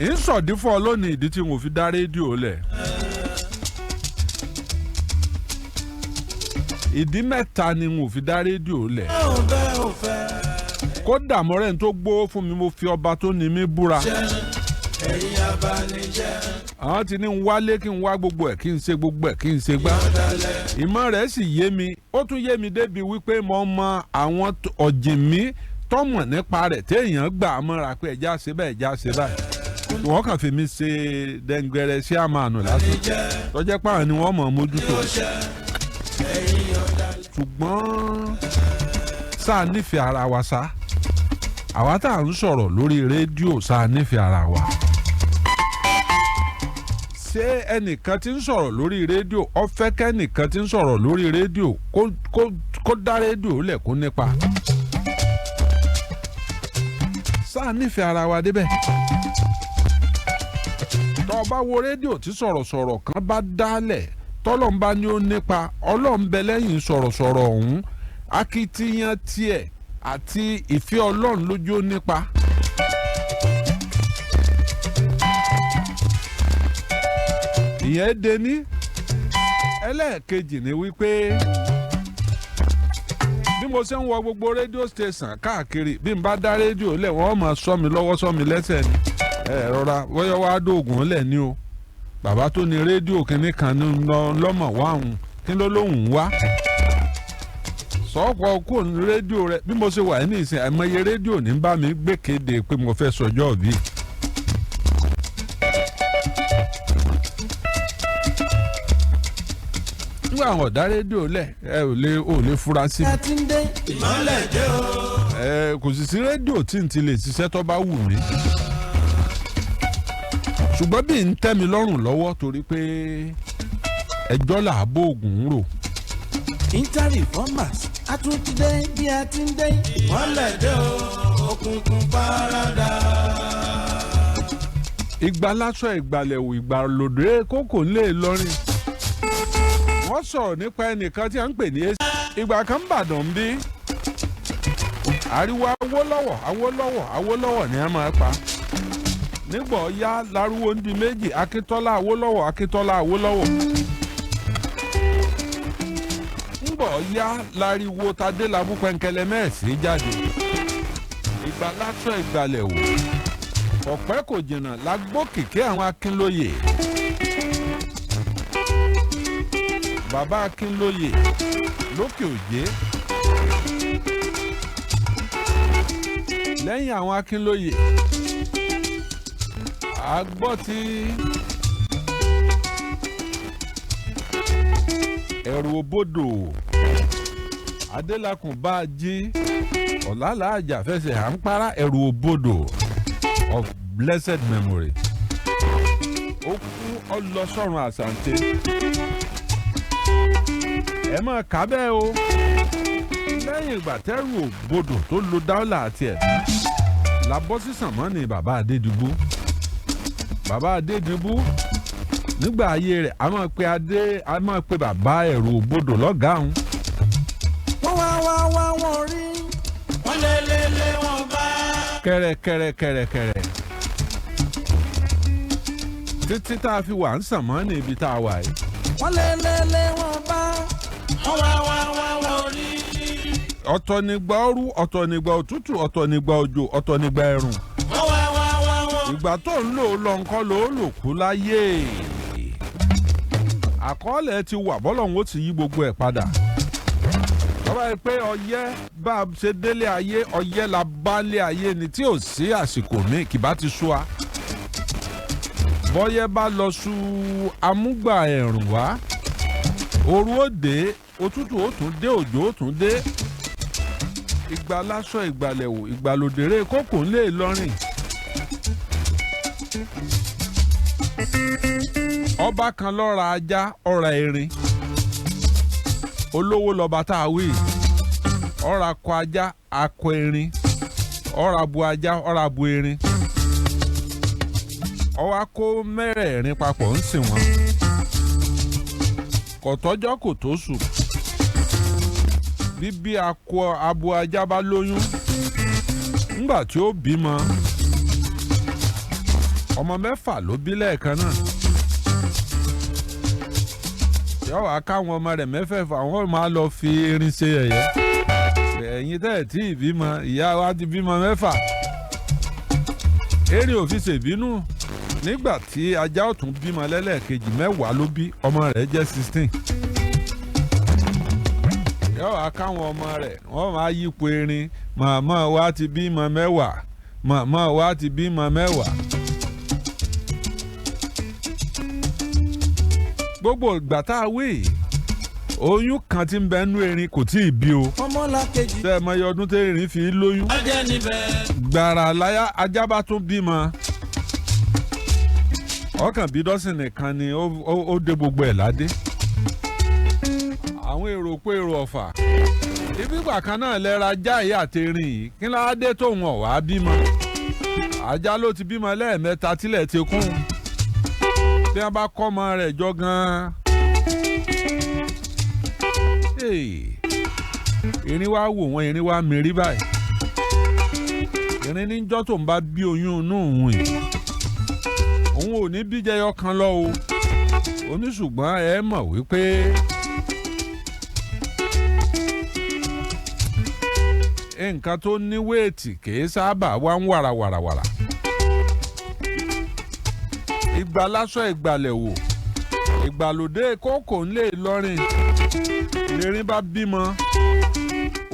ń sọ̀dí fún ọ lónìí ìdí tí mo fi dá rédíò lẹ̀. ìdí mẹ́ta ni mo fi dá rédíò lẹ̀. kódà mọ́rẹ́ tó gbówó fún mi mo fi ọba tó ní mi búra. àwọn ti ní ń wálé kí n wá gbogbo ẹ̀ kí n ṣe gbogbo ẹ̀ kí n ṣe gbá. ìmọ̀ rẹ̀ sì yé mi ó tún yé mi débi wípé mo mọ àwọn ọ̀jìnmí tọ́mọ̀ nípa rẹ̀ téèyàn gbà á mọ́ra pé ẹja ṣe báyìí ẹja ṣe báyìí. wọ́n kàn fi mi ṣe dẹ́ngbẹ̀rẹ̀ sí àmàlù lásán lọ́jọ́ pààrọ̀ ni wọ́n mọ̀ mójútó. ṣùgbọ́n sáà nífẹ̀ẹ́ ara wa sá àwa tá à ń sọ̀rọ̀ lórí rédíò sáà nífẹ̀ẹ́ ara wa. ṣé ẹnìkan tí ń sọ̀rọ̀ lórí rédíò ó fẹ́ kẹ́nìkan tí ń sọ̀rọ̀ lórí rédíò kó dá rédíò lẹ̀ kó nípa. sáà nífẹ̀ẹ́ ara wa débẹ̀. tọ́ ọ bá wo rédíò tí sọ̀rọ̀sọ̀rọ̀ kan bá dálẹ̀ tọ́lọ́n bá ní ó nípa ọlọ́run bẹ lẹ́yìn sọ̀rọ̀sọ̀rọ̀ ọ̀hún akitiyan tiẹ̀ àti ìfẹ́ ọlọ́run lójú ó nípa. ìyẹn dení ẹlẹ́ẹ̀kejì ni wípé bí mo ṣe ń wọ gbogbo rédíò station káàkiri bí n bá dá rédíò lẹ̀ wọ́n máa sọ mi lọ́wọ́ sọ mi lẹ́sẹ̀ ni rọra wọ́yọ́ wá dóògùn lẹ̀ ni o bàbá tó ní rédíò kínní kan ní lọ́mọ̀ wáhùn kí ló lóhùn wá sọ́kọ̀ kó ní rédíò rẹ bí mo ṣe wà ní ìsìn àìmọye rédíò ní bá mi gbé kéde pé mo fẹ́ sọjọ́ bí. nígbà àwọn ọ̀dá rédíò lẹ̀ ò lè fura sí mi. kò sì sí rédíò tí n ti lè ṣiṣẹ́ tó bá wù mí. ṣùgbọ́n bí n tẹ́ mi lọ́rùn lọ́wọ́ torí pé ẹjọ́ làbó ògùn rò. Inter-reformers a tún ti dé bí a ti ń dé. wọ́n lẹ̀ dé òkùnkùn parada. ìgbàlásọ ìgbàlẹ̀wò ìgbàlódé kókò ńlẹ̀ lọ́rìn. wọ́n sọ̀rọ̀ nípa ẹnìkan tí a ń pè ní èsì. ìgbà kan ń bàdàn bí. ariwo Awólọ́wọ̀ ni a máa pa. nígbà ọ̀yá lárúwó ń di méjì Akíntọ́lá Awólọ́wọ̀. nígbà ọ̀yá láriwo Tadélabú Pẹ̀ǹkẹ̀lẹ̀ mẹ́ẹ̀sì jáde. ìgbàlásọ ìgbàlẹ̀wò ọ̀pẹ́ kò jìnnà la gbọ́ kìkì àwọn Akínlóye. bàbá Akínlóye lókè òjé. lẹ́yìn àwọn Akínlóye a gbọ́ ti ẹ̀rù òbodò Adélakùn bá a jí ọ̀làlà àjàfẹsẹ̀ à ń para ẹ̀rù òbodò of blessed memory. ó kú ọlọ́sọ̀run àsàǹtẹ̀. ẹ máa kà bẹ́ẹ̀ o. lẹ́yìn ìgbà tẹ́rù òbodò tó lo dáwọ́là àti ẹ̀ la bọ́ sí sànmọ́nì bàbá Adédìbú. bàbá Adédìbú nígbà ayé rẹ̀ a máa pe bàbá ẹ̀rù òbodò lọ́gàá òun. wọ́n rí wọ́n lé wọn bá. kẹ̀rẹ̀kẹ̀rẹ̀ títí tá a fi wà ń sànmọ́nì ibi tá a wà yìí. wọ́n lé wọn bá. wọ́n rí. ọ̀tọ̀ nígbà ooru ọ̀tọ̀ nígbà òtútù ọ̀tọ̀ nígbà òjò ọ̀tọ̀ nígbà ẹ̀rùn. ìgbà tó ń lò lọ nǹkan ló lò kú láyé. àkọọ́lẹ̀ ti wà bọ́lọ́hún ó ti yí gbogbo ẹ̀ padà. bàbá yìí pé ọyẹ́ bá a ṣe délé ayé ọyẹ́ la bá lé ayé ni tí ò sí àsìkò míì kì bá ti sú wa. bọ́yẹ́ bá lọ sú amúgbà ẹ̀rùn wá. ooru ó dé òtútù ó tún dé òjò ó tún dé. ìgbàlásọ ìgbàlẹ̀wò ìgbàlódéré kókò ńlẹ̀ lọ́rìn. ọba kan ló ra ajá ó ra erin. olówó lọ́ba tá a wí. ó ra akọ ajá akọ erin. ó ra abo ajá ó ra abo erin. ó wá kó mẹ́rẹ̀ẹ̀rin papọ̀ ń sìn wọ́n. kò tọ́jọ́ kò tó sùn. bí akọ abo ajá bá lóyún ńgbà tí ó bímọ ọmọ 6 ló bí lẹ́ẹ̀kan náà. yóò wá káwọn ọmọ rẹ̀ 6 àwọn máa lọ fi erin ṣe ẹ̀yẹ. ẹ̀yin tẹ́ ẹ̀ tí ì bímọ ìyá wa ti bímọ 6. erin ò fi ṣèbínú nígbà tí ajá ọ̀tún bímọ lẹ́lẹ́kejì 10 ló bí ọmọ rẹ̀ jẹ́ 16. yóò wá káwọn ọmọ rẹ̀ wọ́n máa yípo erin màmá wa ti bímọ 10 màmá wa ti bímọ 10. gbogbo ìgbà tá a wí oyún kan tí ń bẹ nú erin kò tí ì bí o. ọmọlàkejì. ṣé ẹ mọ iye ọdún tí erin fi lóyún. ajẹ́ níbẹ̀. gbàrà láyà ajá bá tún bímọ. ọkàn bí dọ́sìn nìkan ni ó dé gbogbo ẹ̀ ládé. àwọn èrò pé èrò ọ̀fà. ibi ìgbà kan náà lẹ́ra ajá yìí àti erin yìí kí ló dé tóun ọ̀wá bímọ. ajá ló ti bímọ lẹ́ẹ̀mẹ́ta tílẹ̀ ti kún. bí wọ́n bá kọ́ ọmọ rẹ̀ jọ gan-an. erin wá wò wọ́n erin wá mérí báyìí. erin níjọ́ tó ń bá bí oyún inú òun yìí. òun ò ní bí jẹyọ kan lọ o. oníṣùgbọ́n ẹ mọ̀ wípé nǹkan tó ní wéètì kìí sábà wá ń wàràwàràwàrà. ìgbà lásọ ìgbàlẹ̀ wò ìgbàlódé kókò ńlẹ̀ Ìlọrin lẹ́rìn bá bímọ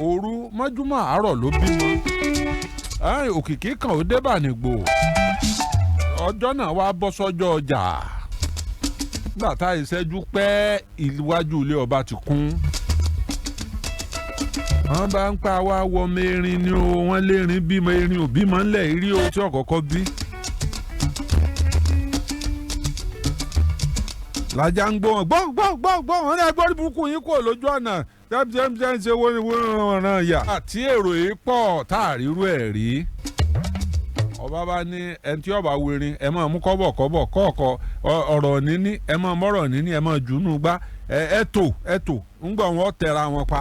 òru mọ́júmọ́ àárọ̀ ló bímọ òkìkí kan ó débà nígbò ọjọ́ náà wá bọ́ sọ́jọ́ ọjà nígbà tá ìṣẹ́jú pẹ́ iwájú ilé ọba ti kún wọ́n bá ń pa wá wọ mẹ́rin ni o wọ́n lérin bímọ erin ò bímọ ńlẹ̀ rí o tí ọ̀kọ̀ọ̀kọ̀ bí. làjà ń gbọ́ gbọ́ wọn ní ẹgbẹ́ burúkú yín kò lójú ọ̀nà tẹ́m ṣe wọ́n ràn yà. àti èrò yìí pọ̀ tá a rírú ẹ̀ rí. ọba bá ní ẹni tí ọba wẹrin ẹ máa mú kọ́bọ̀ kọ́ọ̀kọ́ ọ̀rọ̀ níní ẹ máa mọ́rọ̀ níní ẹ máa jùnú gbá ẹ̀tò ń gbọ́ wọn tẹra wọn pa.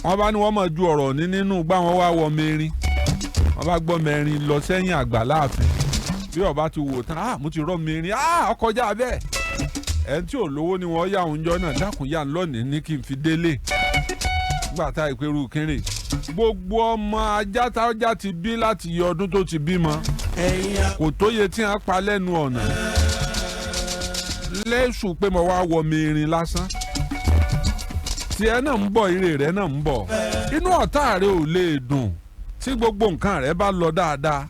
wọ́n bá ní wọ́n máa ju ọ̀rọ̀ níní nínú gbá wọn wá wọ mẹ́rin wọ́n bá gbọ́ mẹ́rin lọ sẹ́yìn àgbà láàfin. bí ọba ti wò tán mo ti rọ mẹ́rin ọkọjá bẹ́ẹ̀ ẹni tí ò lówó ni wọ́n yà òun jọ náà dákun yà ń lọ́ọ̀nì ní kí n fi délé gbà tá ìpẹ́rù kéré gbogbo ọmọ ajá tájá ti bí láti yọ ọdún tó ti bímọ kò tóye tí wọ́n pa lẹ́nu ọ̀nà lẹ́sùn pé mo wá wọ mẹ́rin lásán tiẹ̀ náà ń bọ̀ ire rẹ̀ náà ń bọ̀ inú ọ̀tá rẹ̀ ò lè dùn tí gbogbo nǹkan rẹ̀ bá lọ dáadáa